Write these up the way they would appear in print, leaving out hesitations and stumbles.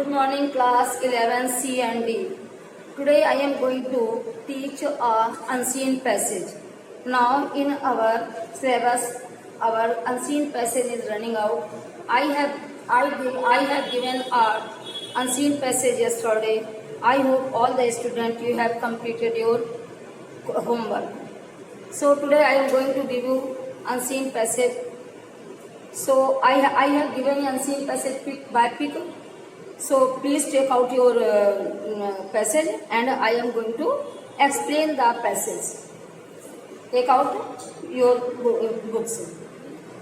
Good morning, class 11 C and D. Today I am going to teach a unseen passage. Now in our syllabus, our unseen passage is running out. I have given a unseen passage yesterday. I hope all the students you have completed your homework. So today I am going to give you unseen passage. So I have given unseen passage pick by pick. So please take out your passage and I am going to explain the passage. Take out your books.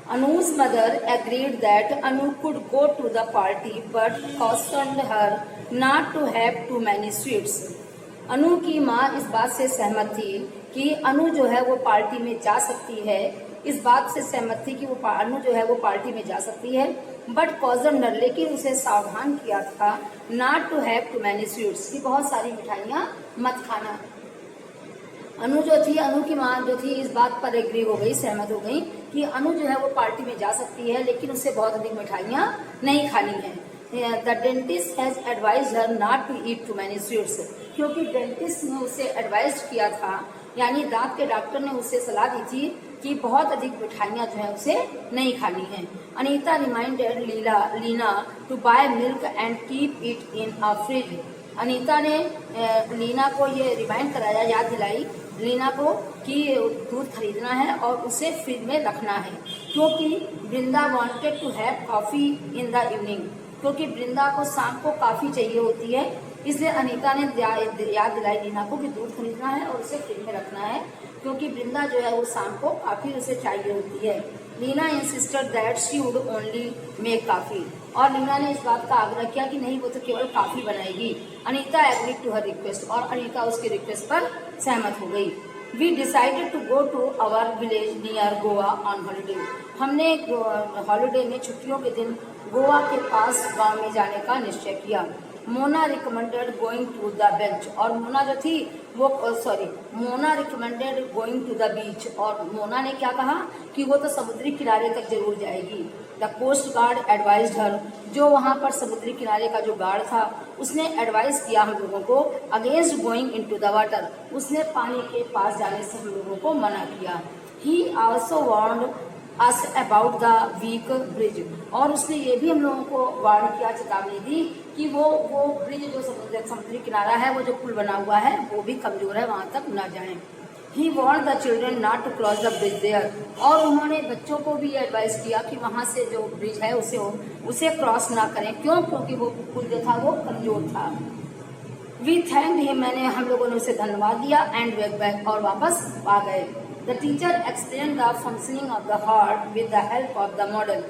Anu's mother agreed that Anu could go to the party but cautioned her not to have too many sweets. अनु की माँ इस बात से सहमत थी कि अनु जो है वो पार्टी में जा सकती है, इस बात से सहमत थी कि वो अनु जो है वो पार्टी में जा सकती है, बट कॉजनर लेकिन उसे सावधान किया था not to have too many sweets, कि बहुत सारी मिठाइयाँ मत खाना। अनु जो थी, अनु की माँ जो थी इस बात पर एग्री हो गई, सहमत हो गई कि अनु जो है वो पार्टी में जा सकती है लेकिन उसे बहुत अधिक मिठाइयाँ नहीं खानी है। The dentist has advised her not to eat too many sweets, क्योंकि डेंटिस्ट ने उसे एडवाइज किया था, यानी दांत के डॉक्टर ने उसे सलाह दी थी कि बहुत अधिक मिठाइयाँ जो है उसे नहीं खानी है। Anita reminded Leena to buy milk and keep it in a fridge. Anita ने लीना को ये रिमाइंड कराया, याद दिलाई लीना को कि दूध खरीदना है और उसे फ्रिज में रखना है, क्योंकि Vrinda wanted to have coffee in the evening, क्योंकि वृंदा को शाम को कॉफी चाहिए होती है, इसलिए अनीता ने याद दिलाई लीना को कि दूध खरीदना है और उसे फ्रिज में रखना है, क्योंकि वृंदा जो है वो शाम को कॉफी उसे चाहिए होती है। Leena insisted that she would only make coffee, और लीना ने इस बात का आग्रह किया कि नहीं वो तो केवल कॉफी बनाएगी। Anita agreed to her request, और अनीता उसके रिक्वेस्ट पर सहमत हो गई। We decided to go to our village near Goa on holiday, हमने हॉलीडे में छुट्टियों के दिन गोवा के पास गांव में जाने का निश्चय किया। Mona recommended going to the bench, और मोना जो थी वो Mona recommended going to the beach, और मोना ने क्या कहा कि वो तो समुद्री किनारे तक जरूर जाएगी। द कोस्ट गार्ड एडवाइज्ड हर, जो वहाँ पर समुद्री किनारे का जो गार्ड था उसने एडवाइस किया हम लोगों को against going into the water, उसने पानी के पास जाने से हम लोगों को मना किया। He also warned us about the weak bridge, और उसने ये भी हम लोगों को वार्न किया, चेतावनी दी कि वो ब्रिज जो समुद्री किनारा है, वो जो पुल बना हुआ है वो भी कमजोर है, वहां तक न जाएं। He warned the children not to cross the bridge there, और उन्होंने बच्चों को भी एडवाइस किया कि वहां से जो ब्रिज है उसे क्रॉस ना करें। क्यों? क्योंकि वो पुल जो था वो कमजोर था। वी थैंक्ड हिम, हम लोगों ने उसे धन्यवाद दिया, एंड वेक बैक, और वापस आ गए। The teacher explained the functioning of the heart with the help of the model.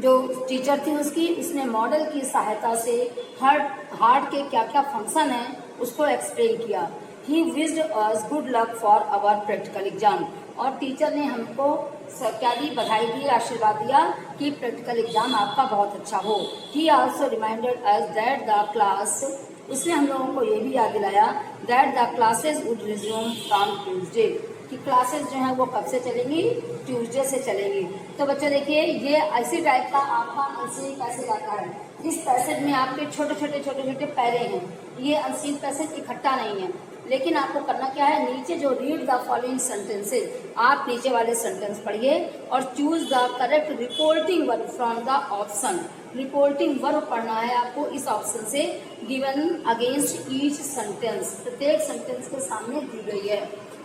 जो टीचर थी उसने मॉडल की सहायता से हार्ट के क्या क्या फंक्शन है उसको एक्सप्लेन किया। He wished us good luck for our practical exam, और टीचर ने हमको क्या दी, बधाई दी, आशीर्वाद दिया कि प्रैक्टिकल एग्जाम आपका बहुत अच्छा हो। He also reminded us that the class, उसने हम लोगों को ये भी याद दिलाया that the classes would resume from Tuesday, कि क्लासेस जो है वो कब से चलेंगी, ट्यूसडे से चलेंगी। तो बच्चों देखिए ये ऐसी टाइप का आपका अनसीन पैसेज आता है। इस पैसेज में आपके छोटे छोटे पैरे हैं, ये अनसीन पैसेज इकट्ठा नहीं है, लेकिन आपको करना क्या है, नीचे जो रीड द फॉलोइंग सेंटेंसेज, आप नीचे वाले सेंटेंस पढ़िए और choose the correct reporting verb from the option. Reporting verb पढ़ना है आपको इस ऑप्शन से, गिवन अगेंस्ट ईच सेंटेंस, प्रत्येक सेंटेंस के सामने दी गई है।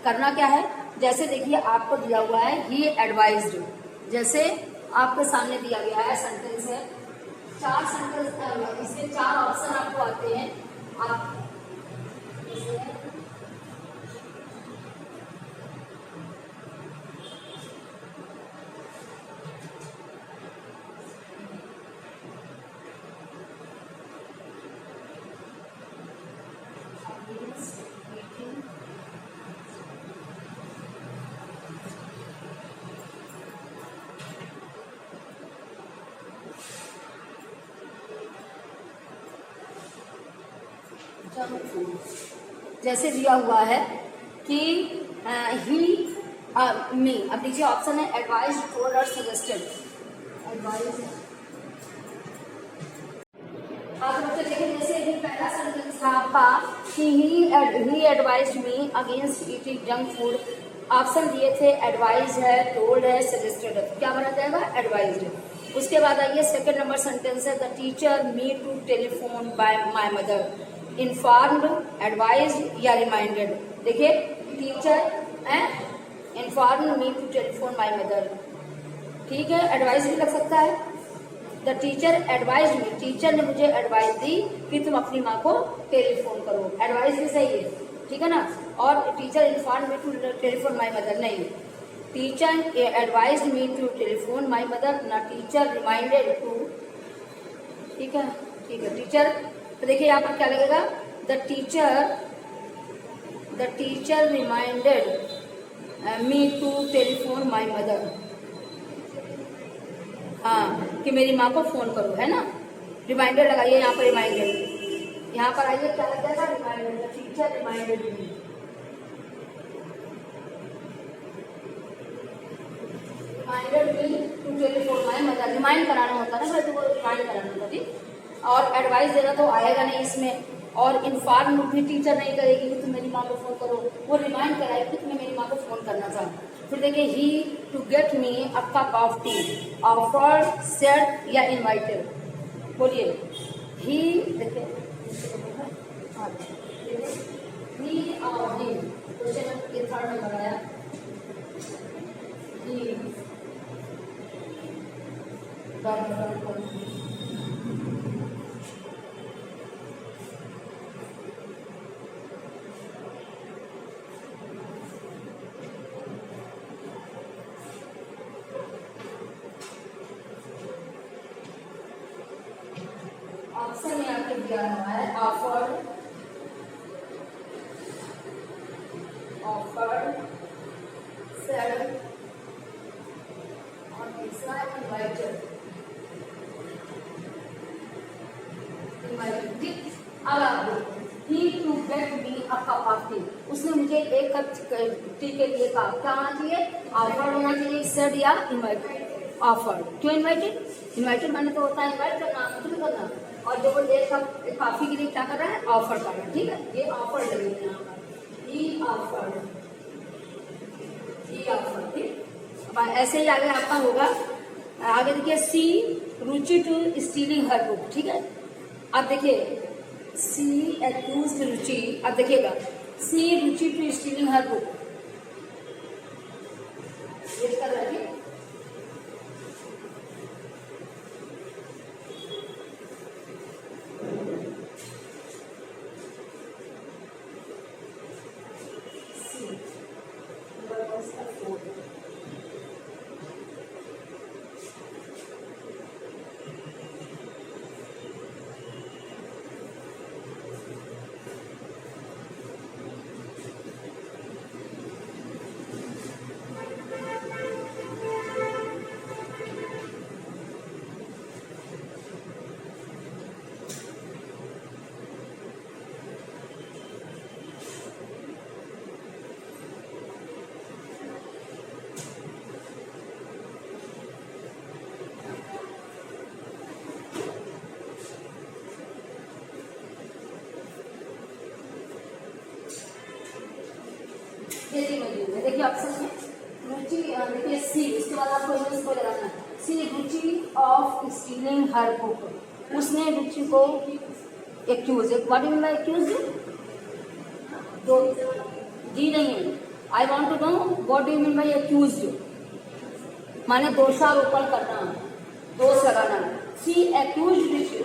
करना क्या है, जैसे देखिए आपको दिया हुआ है ही एडवाइज्ड, जैसे आपके सामने दिया गया है सेंटेंस है, 4 सेंटेंस, इसके 4 ऑप्शन आपको आते हैं। आप जैसे दिया हुआ है कि ही मी, अब नीचे ऑप्शन है एडवाइज, टोल्ड और सजेस्टेड। एडवाइज आप बच्चे देखिए, जैसे ये पहला सेंटेंस था आपका कि he advised me against eating junk food. Option दिए थे एडवाइज है, टोल्ड है, सजेस्टेड है। क्या बना जाएगा? एडवाइज्ड। उसके बाद आइए सेकंड नंबर सेंटेंस है the teacher me to telephone by my mother. Informed, advised या रिमाइंडेड? देखिए teacher informed me to telephone my mother, ठीक है, एडवाइस भी लग सकता है। The teacher advise me, teacher ने मुझे एडवाइस दी कि तुम अपनी माँ को टेलीफोन करो, एडवाइस भी सही है, ठीक है ना। और teacher inform me to telephone my mother, नहीं, teacher advise me to telephone my mother, ना टीचर रिमाइंडेड टू, ठीक है, ठीक है टीचर। तो देखिए यहाँ पर क्या लगेगा? The teacher reminded me to telephone my mother, हाँ, कि मेरी माँ को फोन करो, है ना। रिमाइंडर लगाइए यहाँ पर, रिमाइंडर यहाँ पर आइए, क्या लग जाएगा? Reminder, teacher reminded me, reminded me to telephone my mother. Remind कराना होता है ना, तो वो रिमाइंड कराना होता है। और एडवाइस देना तो आएगा नहीं इसमें। और इन्फॉर्म भी टीचर नहीं करेगी कि तुम मेरी माँ को फोन करो, वो रिमाइंड कराएगी कि तुम्हें मेरी माँ को फोन करना था। फिर देखिए he to get me a cup of tea, offered, said या इनवाइटेड? बोलिए। ही, देखिए ही और ही, क्वेश्चन ये थर्ड नंबर आया। ही ऑप्शन में आपके दिया हुआ है ऑफर्ड, सेड और तीसरा इनवाइटेड। ठीक, अब आप he to get me a cup of tea, उसने मुझे एक कप टी के लिए कहा। क्या होना चाहिए? ऑफर्ड होना चाहिए, सेड या इनवाइटेड। ऑफर्ड, क्यों इनवाइटेड? इनवाइटेड माने तो होता है इनवाइट करना, कुछ करना। और जो वो एक कप कॉफी के लिए क्या कर रहा है? ऑफर कर रहा है, ठीक है, ये ऑफर लगेगा यहाँ पर, ही ऑफर्ड, ही ऑफर, ठीक। अब ऐसे ही आगे आपका होगा, आगे देखिए सी रुचि टू स्टीलिंग हर बुक, ठीक है। अब देखिए सी एक्यूज्ड रुचि, अब देखिएगा सी रुचि टू स्टीलिंग हर बुक, ये कर रहा है। देखिए ऑप्शन में रुचि, देखिए सी, उसके बाद आपको इंग्लिश को लगाना है। She Ruchi of stealing her book, उसने रुचि को accuse, what mean by accuse? दो जी नहीं है, I want to know what do you mean by accuse? माने दोषारोपण करना, दोष लगाना। She accuse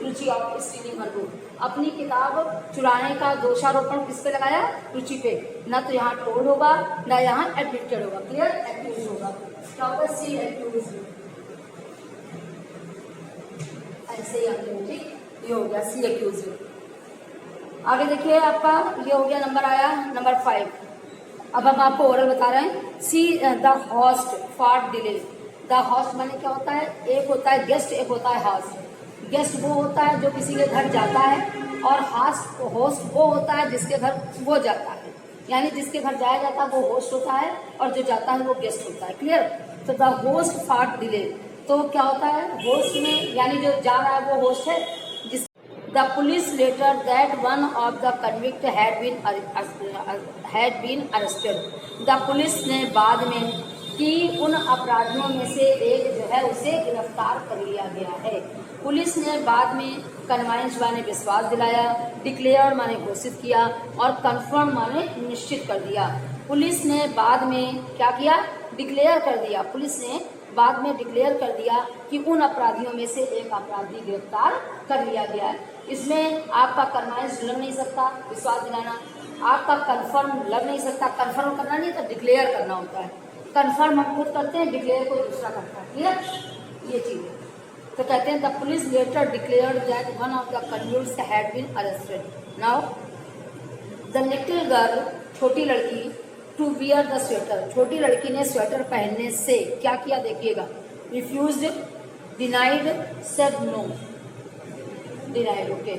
Ruchi of stealing her book, अपनी किताब चुराने का दोषारोपण किस पे लगाया? रुचि पे। ना तो यहाँ टोल्ड होगा, ना यहाँ एडमिटेड होगा, क्लियर? एक्यूज होगा। क्या होगा? सी एक्यूज, ऐसे ही आते हैं, ठीक, ये हो गया सी एक्यूज। आगे देखिए आपका ये हो गया, नंबर आया नंबर 5। अब हम आपको ओरल बता रहे हैं। See the host for delay, the host माने क्या होता है? एक होता है गेस्ट, एक होता है होस्ट। गेस्ट वो होता है जो किसी के घर जाता है, और होस्ट वो होता है जिसके घर वो जाता है, यानी जिसके घर जाया जाता है वो होस्ट होता है, और जो जाता है वो गेस्ट होता है, क्लियर? तो द होस्ट फॉर डिले, तो क्या होता है? होस्ट में यानी जो जा रहा है वो होस्ट है, जिस The police later that one of the convict had been arrested. The police ने बाद में कि उन अपराधियों में से एक जो है उसे गिरफ्तार कर लिया गया है। पुलिस ने बाद में कन्वाइंस माने विश्वास दिलाया, डिक्लेयर माने घोषित किया और कन्फर्म माने निश्चित कर दिया। पुलिस ने बाद में क्या किया? डिक्लेयर कर दिया। पुलिस ने बाद में डिक्लेयर कर दिया कि उन अपराधियों में से एक अपराधी गिरफ्तार कर लिया गया है। इसमें आपका कन्वाइंस लग नहीं सकता, विश्वास दिलाना, आपका कन्फर्म लग नहीं सकता। कन्फर्म करना नहीं तो डिक्लेयर करना होता है। कन्फर्म हम खुद करते हैं, डिक्लेयर कोई दूसरा करता है। क्लियर? ये चीज है। तो कहते हैं the police later declared that one of the convicts had been arrested. Now the little girl, छोटी लड़की, टू वियर द स्वेटर, छोटी लड़की ने स्वेटर पहनने से क्या किया? देखिएगा, refused, denied, said no. Denied, okay.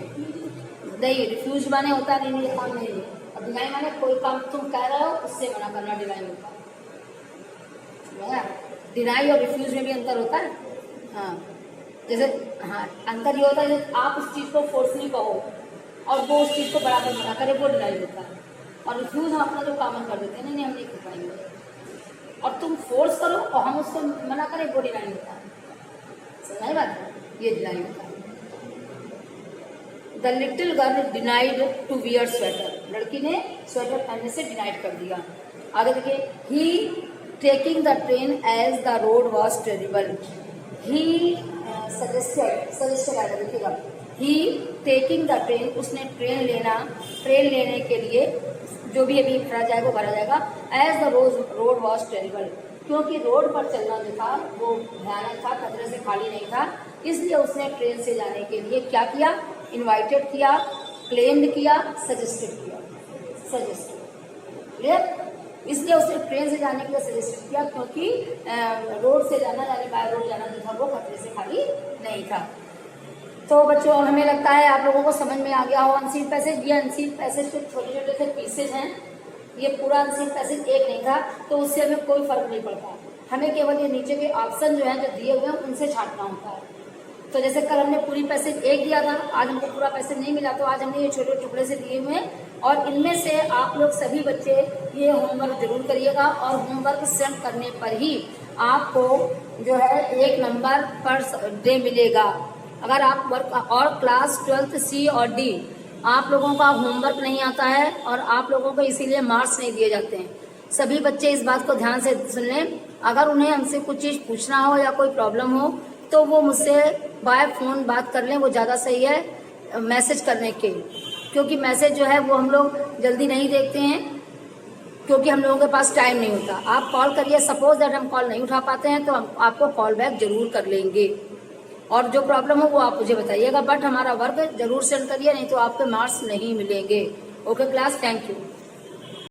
नहीं, रिफ्यूज माने होता है नहीं, ये काम नहीं है। और डिनाई माने कोई काम तुम कह रहे हो उससे मना करना, डिनाई होता है। डिनाई और रिफ्यूज में भी अंतर होता है। हाँ, जैसे हाँ अंतर ये होता है जैसे आप उस चीज को फोर्सली कहो और वो उस चीज को बराबर मना करे, वो डिनाई होता है। और रिफ्यूज हम अपना जो कॉमन कर देते हैं, नहीं हम नहीं कर पाएंगे। और तुम फोर्स करो और हम उसको मना करें, वो डिनाई होता है। समझ बात? ये डिनाई होता है। The little girl denied to wear sweater, लड़की ने स्वेटर पहनने से डिनाइड कर दिया। आगे देखिए, he taking the train as the road was terrible. He suggested आएगा, देखिएगा, ही टेकिंग द ट्रेन, उसने ट्रेन लेने के लिए जो भी अभी भरा जाएगा वो भरा जाएगा। As the road was terrible, क्योंकि रोड पर चलना जो था वो भयानक था, खतरे से खाली नहीं था, इसलिए उसने ट्रेन से जाने के लिए क्या किया? इनवाइटेड किया, क्लेम्ड किया, सजेस्टेड किया। Suggested, clear? इसलिए उसने ट्रेन से जाने के लिए सजेस्ट किया क्योंकि रोड से जाना, यानी बाय रोड जाना जो था वो खतरे से खाली नहीं था। तो बच्चों, हमें लगता है आप लोगों को समझ में आ गया हो अनसीन पैसेज। ये अनसीन पैसेज के छोटे छोटे से पीसेज हैं, ये पूरा अनसीन पैसेज एक नहीं था, तो उससे हमें कोई फर्क नहीं पड़ता। हमें केवल ये नीचे के ऑप्शन जो हैं जो दिए हुए हैं उनसे छांटना होता है। तो जैसे कल हमने पूरी पैसेज एक दिया था, आज हमको पूरा पैसेज नहीं मिला, तो आज हमने ये छोटे टुकड़े से दिए हुए हैं। और इनमें से आप लोग सभी बच्चे ये होमवर्क जरूर करिएगा और होमवर्क सेंड करने पर ही आपको जो है 1 नंबर पर डे मिलेगा। अगर आप वर्क और क्लास 12th C और D आप लोगों का होमवर्क नहीं आता है और आप लोगों को इसीलिए मार्क्स नहीं दिए जाते हैं। सभी बच्चे इस बात को ध्यान से सुन लें। अगर उन्हें हमसे कुछ चीज पूछना हो या कोई प्रॉब्लम हो तो वो मुझसे बाय फोन बात कर लें, वो ज्यादा सही है मैसेज करने के, क्योंकि मैसेज जो है वो हम लोग जल्दी नहीं देखते हैं क्योंकि हम लोगों के पास टाइम नहीं होता। आप कॉल करिए, सपोज दैट हम कॉल नहीं उठा पाते हैं तो हम आपको कॉल बैक जरूर कर लेंगे और जो प्रॉब्लम हो वो आप मुझे बताइएगा, बट हमारा वर्क जरूर सेंड करिए, नहीं तो आपके मार्क्स नहीं मिलेंगे। Okay class, thank you.